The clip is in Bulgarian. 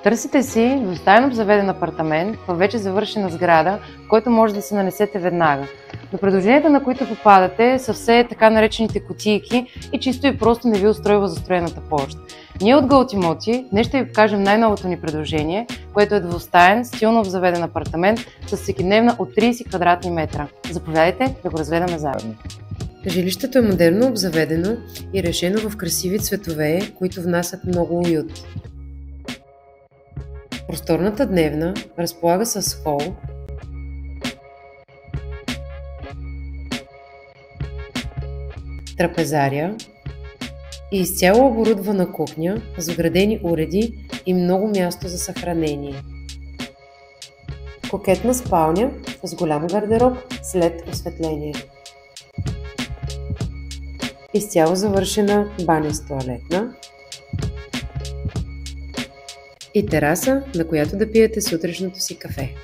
Търсите си двустаен обзаведен апартамент в вече завършена сграда, който може да се нанесете веднага. Но предложенията, на които попадате, са все така наречените кутийки и чисто и просто не ви устройва застроената площ. Ние от Goaltimoti днес ще ви покажем най-новото ни предложение, което е двустаен, стилно обзаведен апартамент с всекидневна от 30 квадратни метра. Заповядайте да го разгледаме заедно. Жилището е модерно обзаведено и решено в красиви цветове, които внасят много уют. Просторната дневна разполага с хол, трапезария и изцяло оборудвана кухня с вградени уреди и много място за съхранение. Кокетна спалня с голям гардероб след осветление. Изцяло завършена баня с тоалетна и тераса, на която да пиете сутрешното си кафе.